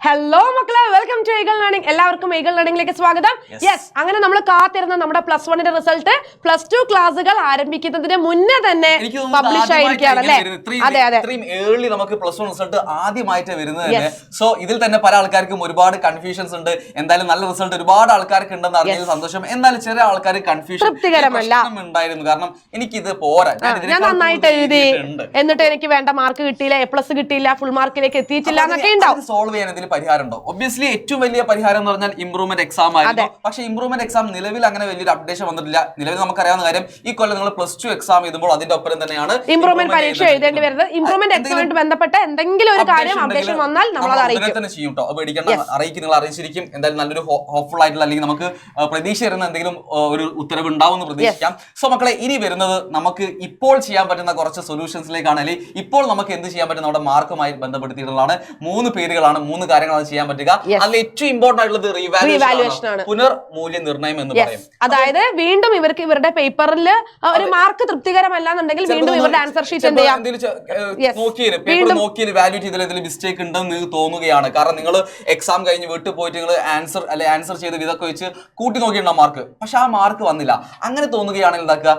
Hello മക്കളെ, welcome to eagle learning. എല്ലാവർക്കും eagle ലേണിംഗിലേക്ക് സ്വാഗതം. യെസ്, അങ്ങനെ നമ്മൾ കാത്തിരുന്ന നമ്മുടെ +1 റിസൾട്ട് +2 ക്ലാസ്സുകൾ ആരംഭിക്കുന്നതിന് മുന്നേ തന്നെ പബ്ലിഷ് ആയിരിക്കുകയാണല്ലേ? അതെ അതെ, ഏർലി നമുക്ക് +1 റിസൾട്ട് ആദ്യമായിട്ട് വരുന്നത് തന്നെ. സോ ഇതിൽ തന്നെ പല ആൾക്കാർക്കും ഒരുപാട് കൺഫ്യൂഷൻസ് ഉണ്ട്. എന്തായാലും നല്ല റിസൾട്ട് ഒരുപാട് ആൾക്കാർക്ക് ഉണ്ടെന്ന് അറിഞ്ഞത് സന്തോഷം. എന്നാലും ചെറിയ ആൾക്കാർ കൺഫ്യൂഷൻ ഉണ്ടായിരുന്നു. കാരണം എനിക്കിത് പോരാ, ഞാൻ നന്നായിട്ട് എഴുതി എന്നിട്ട് എനിക്ക് വേണ്ട മാർക്ക് കിട്ടിയില്ല, A+ കിട്ടിയില്ല, ഫുൾ മാർക്കിലേക്ക് എത്തിയിട്ടില്ല എന്നൊക്കെ ഉണ്ടാവും. സോൾവ് ചെയ്യാൻ എന്തെങ്കിലും പരിഹാരം ഉണ്ടോ? ഒബ്വിയസ്ലി ഏറ്റവും വലിയ പരിഹാരം എന്ന് പറഞ്ഞാൽ ഇംപ്രൂവ്മെന്റ് എക്സാം ആയിരുന്നു. പക്ഷേ ഇംപ്രൂവ്മെന്റ് എക്സാം നിലവിൽ അങ്ങനെ വലിയൊരു അപ്ഡേഷൻ വന്നിട്ടില്ല. നിലവിൽ നമുക്കറിയാവുന്ന കാര്യം, ഈ കൊല്ലം നിങ്ങൾ +2 എക്സാം എഴുതുമ്പോൾ അതിന്റെ ഒപ്പം തന്നെയാണ് ഇംപ്രൂവ്മെന്റ് പരീക്ഷ എഴുതേണ്ടി വരുന്നത്. ഇംപ്രൂവ്മെന്റ് എക്സാമുമായിട്ട് ബന്ധപ്പെട്ട എന്തെങ്കിലും ഒരു കാര്യം അപ്ഡേഷൻ വന്നാൽ നമ്മൾ അത് അറിയിക്കും. തന്നെ ചെയ്യും കേട്ടോ. പേടിക്കേണ്ട, അറിയിക്കും, നിങ്ങൾ അറിയിച്ചിരിക്കും. എന്തായാലും നല്ലൊരു ഹോപ്പ്ഫുൾ ആയിട്ടുള്ള, അല്ലെങ്കിൽ നമുക്ക് പ്രതീക്ഷ വരുന്ന എന്തെങ്കിലും ഒരു ഉത്തരവ് ഉണ്ടാവുമെന്ന് പ്രതീക്ഷിക്കാം. സോ മക്കളെ, ഇനി വരുന്നത് നമുക്ക് ഇപ്പോൾ ചെയ്യാൻ പറ്റുന്ന കുറച്ച് സൊല്യൂഷൻസിലേക്കാണ്. അല്ലെങ്കിൽ ഇപ്പോൾ നമുക്ക് എന്ത് ചെയ്യാൻ പറ്റും, നമ്മുടെ മാർക്കുമായി ബന്ധപ്പെടുത്തിയിട്ടുള്ളതാണ് 3 പേരുകളാണ്, 3 കാര്യങ്ങളാണ് ചെയ്യാൻ പറ്റുക. അതിൽ ഏറ്റവും ഇമ്പോർട്ടന്റ് ആയിട്ടുള്ളത് റീവാലുവേഷൻ ആണ്, പുനർമൂല്യനിർണ്ണയം എന്ന് പറയും. അതായത് വീണ്ടും ഇവർക്ക് ഇവരുടെ പേപ്പറിൽ ഒരു മാർക്ക് തൃപ്തികരമല്ല എന്നുണ്ടെങ്കിൽ വീണ്ടും ഇവരുടെ ആൻസർ ഷീറ്റ് എന്ത് ചെയ്യാം, നോക്കിയാൽ വാല്യൂ ചെയ്തതിൽ മിസ്റ്റേക്ക് ഉണ്ടെന്ന് നിങ്ങൾക്ക് തോന്നുകയാണ്. കാരണം നിങ്ങൾ എക്സാം കഴിഞ്ഞ് വീട്ടിൽ പോയിട്ട് നിങ്ങൾ ആൻസർ ചെയ്ത് ഇതൊക്കെ വെച്ച് കൂട്ടി നോക്കിയിട്ടുണ്ടാവും മാർക്ക്, പക്ഷെ ആ മാർക്ക് വന്നില്ല. അങ്ങനെ തോന്നുകയാണെങ്കിൽ എന്താക്കുക,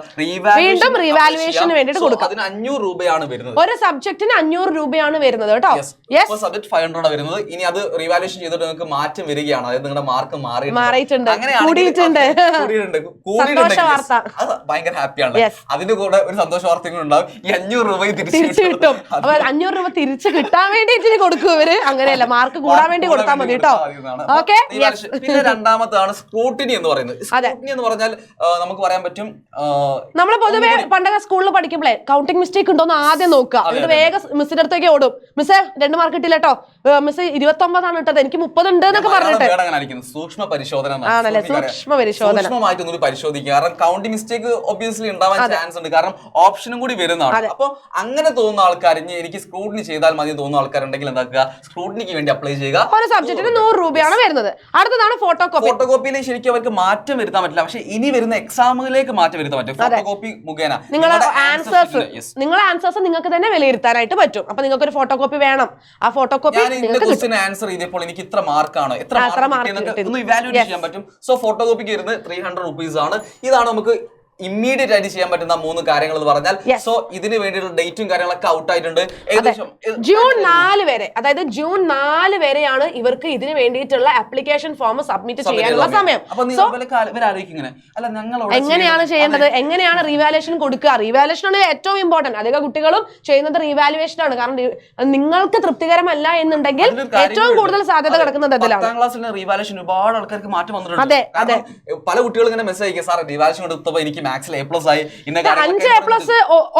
വീണ്ടും റീവാലുവേഷന് വേണ്ടിയിട്ട് കൊടുക്കുക. അതിന് 500 രൂപയാണ് വരുന്നത്. ഒരു സബ്ജക്റ്റിന് 500 രൂപയാണ് വരുന്നത് കേട്ടോ. സബ്ജക്ട് 500 ആണ് വരുന്നത്. ഇനി അത് റീവാലുവേഷൻ ചെയ്തിട്ട് നിങ്ങൾക്ക് മാറ്റം വരികയാണ്. അതായത് നിങ്ങളുടെ മാർക്ക് മാറിയിട്ടുണ്ട്, അത് ഭയങ്കര ഹാപ്പിയാണ്. അതിന്റെ കൂടെ ഒരു സന്തോഷ വാർത്തകൾ ഉണ്ടാവും. ഈ 500 രൂപ തിരിച്ചു കിട്ടും. അപ്പൊ 500 രൂപ തിരിച്ചു കിട്ടാൻ വേണ്ടിയിട്ട് കൊടുക്കും ഇവര്. അങ്ങനെയല്ല, മാർക്ക് കൂടാൻ വേണ്ടി കൊടുത്താൽ മതി കേട്ടോ. ഓക്കെ. പിന്നെ രണ്ടാമതാണ് സ്ക്രൂട്ടിനി എന്ന് പറയുന്നത്. സ്ക്രൂട്ടിനി എന്ന് പറഞ്ഞാൽ നമുക്ക് പറയാൻ പറ്റും, നമ്മൾ പൊതുവെ പണ്ടൊക്കെ സ്കൂളിൽ പഠിക്കുമ്പോഴേ കൗണ്ടിങ് മിസ്റ്റേക്ക് ഉണ്ടോ എന്ന് ആദ്യം നോക്കുക. എന്നിട്ട് വേഗം മിസ്സിന്റെ അടുത്തേക്ക് ഓടും. മിസ്സേ 2 മാർക്ക് കിട്ടില്ല കേട്ടോ, മിസ് 29 ആണ് ഇട്ടത്, എനിക്ക് 30 ഉണ്ട് എന്നൊക്കെ പറഞ്ഞിട്ട് സൂക്ഷ്മ പരിശോധന ആണല്ലേ? സൂക്ഷ്മമായിട്ടൊന്ന് പരിശോധിക്കുക. കാരണം കൗണ്ടിങ് മിസ്റ്റേക്ക് ഒബ്വിയസ്ലി ഉണ്ടാവാൻ ചാൻസ് ഉണ്ട്. കാരണം ഓപ്ഷനും കൂടി വരുന്നതാണ്. അപ്പൊ അങ്ങനെ തോന്നുന്ന ആൾക്കാർ, എനിക്ക് സ്ക്രൂട്ടിനി ചെയ്താൽ മതി തോന്നുന്ന ആൾക്കാരുണ്ടെങ്കിൽ എന്താക്കുക, സ്ക്രൂട്ടിനിക്ക് വേണ്ടി അപ്ലൈ ചെയ്യുക. ഒരു സബ്ജക്റ്റിന് 100 രൂപയാണ് വരുന്നത്. അടുത്തതാണ് ഫോട്ടോകോപ്പി. ഫോട്ടോകോപ്പിയിൽ ശരിക്കും അവർക്ക് മാറ്റം വരുത്താൻ പറ്റില്ല, പക്ഷെ ഇനി വരുന്ന എക്സാമുകളിലേക്ക് മാറ്റം വരുത്താൻ പറ്റും. ഫോട്ടോകോപ്പി മുഖേന നിങ്ങളുടെ ആൻസേഴ്സ് നിങ്ങൾക്ക് തന്നെ വിലയിരുത്താനായിട്ട് പറ്റും. അപ്പൊ നിങ്ങൾക്ക് ഒരു ഫോട്ടോകോപ്പി വേണം. ആ ഫോട്ടോകോപ്പി ആൻസർ ചെയ്തപ്പോൾ എനിക്ക് ഇത്ര മാർക്കാണോ, എത്ര മാർക്ക് ഒന്ന് ഇവാലുവേറ്റ് ചെയ്യാൻ പറ്റും. സോ ഫോട്ടോകോപ്പിക്ക് വരുന്നത് 300 rupees ആണ്. ഇതാണ് നമുക്ക് ഇമ്മീഡിയറ്റ് ആയിട്ട് ചെയ്യാൻ പറ്റുന്ന 3 കാര്യങ്ങൾ എന്ന് പറഞ്ഞാൽ. സോ ഇതിന് വേണ്ടിയിട്ടുള്ള ഡേറ്റും കാര്യങ്ങളൊക്കെ ഔട്ട് ആയിട്ടുണ്ട്. ഏകദേശം ജൂൺ 4 വരെ, അതായത് ജൂൺ 4 വരെയാണ് ഇവർക്ക് ഇതിന് വേണ്ടിയിട്ടുള്ള ആപ്ലിക്കേഷൻ ഫോം സബ്മിറ്റ് ചെയ്യാനുള്ള സമയം. എങ്ങനെയാണ് ചെയ്യേണ്ടത്, എങ്ങനെയാണ് റീവാലുവേഷൻ കൊടുക്കുക? റീവാലുവേഷൻ ആണ് ഏറ്റവും ഇമ്പോർട്ടന്റ്. അധികം കുട്ടികളും ചെയ്യുന്നത് റീവാലുവേഷൻ ആണ്. കാരണം നിങ്ങൾക്ക് തൃപ്തികരമല്ല എന്നുണ്ടെങ്കിൽ ഏറ്റവും കൂടുതൽ സാധ്യത കിടക്കുന്നത് അതിലാണ്. 10ാം ക്ലാസ്സിലെ റീവാലുവേഷൻ ഒരുപാട് ആൾക്കാർക്ക് മാറ്റം വന്നിട്ടുണ്ട്. പല കുട്ടികൾ ഇങ്ങനെ മെസ്സേജ് അയക്കുക, സാർ റീവാലുവേഷൻ കൊടുത്തപ്പോൾ എനിക്ക് മാത്സിൽ A+ ആയി, 5 A+,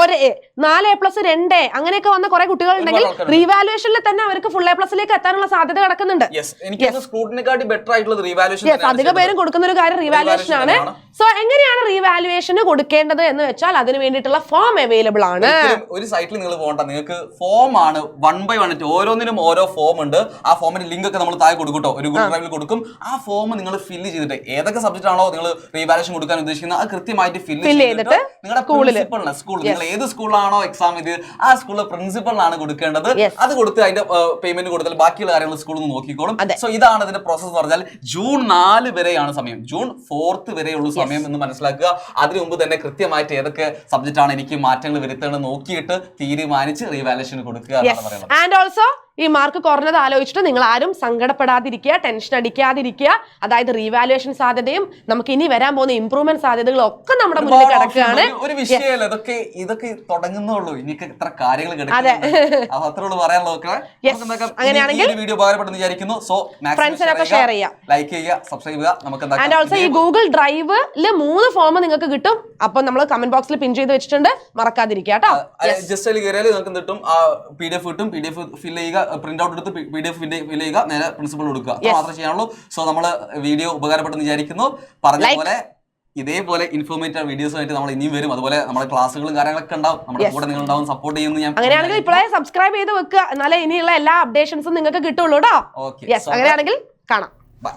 1 A, 4 A+, 2 A അങ്ങനെയൊക്കെ വന്ന കുറെ കുട്ടികൾ ഉണ്ടെങ്കിൽ റീവാലുവേഷനിൽ തന്നെ അവർക്ക് ഫുൾ A+ലേക്ക് എത്താനുള്ള സാധ്യത കിടക്കുന്നുണ്ട്. അധിക പേരും കൊടുക്കുന്ന ഒരു കാര്യം റീവാലുവേഷൻ ആണ്. സോ എങ്ങനെയാണ് റീവാലുവേഷന് കൊടുക്കേണ്ടത് എന്ന് വെച്ചാൽ അതിന് വേണ്ടിയിട്ടുള്ള ഫോം അവൈലബിൾ ആണ്. ഒരു സൈറ്റിൽ നിങ്ങൾ പോകണ്ട, നിങ്ങൾക്ക് ഫോം ആണ് 1 by 1 ഓരോന്നിനും ഓരോ ഫോം ഉണ്ട്. ആ ഫോമിന്റെ ലിങ്ക് ഒക്കെ നമ്മൾ താഴെ കൊടുക്കും, ഒരു ഗൂഗിൾ ഡ്രൈവിൽ കൊടുക്കും. ആ ഫോം നിങ്ങൾ ഫില്ല് ചെയ്തിട്ട് ഏതൊക്കെ സബ്ജക്റ്റ് ആണോ നിങ്ങൾ റീവാലുവേഷൻ കൊടുക്കാൻ ഉദ്ദേശിക്കുന്നത് അത് കൃത്യമായിട്ട് ഫില്ല് ചെയ്തിട്ട് നിങ്ങളുടെ പ്രിൻസിപ്പളിന്, സ്കൂൾ നിങ്ങൾ ഏത് സ്കൂളിലാണോ എക്സാം ഇത് ആ സ്കൂളിലെ പ്രിൻസിപ്പളിനാണ് കൊടുക്കേണ്ടത്. അത് കൊടുത്ത് അതിന്റെ പേയ്മെന്റ് കൊടുത്താൽ ബാക്കിയുള്ള കാര്യങ്ങൾ സ്കൂളിൽ നിന്ന് നോക്കിക്കോളും. സോ ഇതാണ് ഇതിന്റെ പ്രോസസ് എന്ന് പറഞ്ഞാൽ. ജൂൺ 4 വരെയാണ് സമയം, ജൂൺ 4 വരെയുള്ള സമയം എന്ന് മനസ്സിലാക്കുക. അതിനു മുമ്പ് തന്നെ കൃത്യമായിട്ട് ഏതൊക്കെ സബ്ജക്റ്റ് ആണ് എനിക്ക് മാറ്റങ്ങൾ വരുത്തേണ്ടത് നോക്കിയിട്ട് തീരുമാനിച്ച് റീവാലുവേഷൻ കൊടുക്കുക എന്നാണ് പറയുന്നത്. ആൻഡ് ഓൾസോ ഈ മാർക്ക് കുറഞ്ഞത് ആലോചിച്ചിട്ട് നിങ്ങൾ ആരും സങ്കടപ്പെടാതിരിക്കുക, ടെൻഷൻ അടിക്കാതിരിക്കുക. അതായത് റീവാലുവേഷൻ സാധ്യതയും നമുക്ക് ഇനി വരാൻ പോകുന്ന ഇംപ്രൂവ്മെന്റ് സാധ്യതകളും ഒക്കെ നമ്മുടെ മുന്നിൽ കിടക്കുകയാണ്. ഒരു വിഷയമല്ല, ഇതൊക്കെ തുടങ്ങുന്നുള്ളൂ. ഇനിയൊക്കെ എത്ര കാര്യങ്ങൾ അങ്ങനെയാണെങ്കിൽ വീഡിയോ ഉപകാരപ്പെടുന്ന വിചാരിക്കുന്നു. സോ ഫ്രണ്ട്സിനൊക്കെ ഷെയർ ചെയ്യാം, ലൈക്ക് ചെയ്യുക, സബ്സ്ക്രൈബ് ചെയ്യുക. നമുക്ക് ആൻഡ് ഓൾസോ ഈ ഗൂഗിൾ ഡ്രൈവില് 3 ഫോം നിങ്ങൾക്ക് കിട്ടും. അപ്പൊ നമ്മൾ കമന്റ് ബോക്സിൽ പിൻ ചെയ്ത് വെച്ചിട്ടുണ്ട്, മറക്കാതിരിക്കുക കേട്ടോ. ജസ്റ്റ് അതിൽ കയറിയാൽ നിങ്ങൾക്ക് കിട്ടും, PDF കിട്ടും. PDF ഫില്ല് ചെയ്യുക, പ്രിന്റ് ഔട്ട് എടുത്ത് PDF ഫില്ല് ചെയ്യുക, നേരെ പ്രിൻസിപ്പൾ കൊടുക്കുക. അത് മാത്രമേ ചെയ്യാനുള്ളൂ. സോ നമ്മള് വീഡിയോ ഉപകാരപ്പെട്ടെന്ന് വിചാരിക്കുന്നു. പറഞ്ഞ പോലെ ഇതേപോലെ ഇൻഫോർമേറ്റീവ് വീഡിയോസ് ആയിട്ട് നമ്മൾ ഇനിയും വരും. അതുപോലെ നമ്മുടെ ക്ലാസ്സുകളും കാര്യങ്ങളൊക്കെ ഉണ്ടാവും. നമ്മുടെ കൂടെ നിങ്ങൾ ഉണ്ടാവും, സപ്പോർട്ട് ചെയ്യുന്നു. ഞാൻ അങ്ങനെയാണെങ്കിൽ ഇപ്പോഴേ സബ്സ്ക്രൈബ് ചെയ്ത് വെക്കുക, എന്നാലേ ഇനിയുള്ള എല്ലാ അപ്ഡേഷൻസും നിങ്ങൾക്ക് കിട്ടുള്ളൂ കേട്ടോ. അങ്ങനെയാണെങ്കിൽ കാണാം. ബൈ.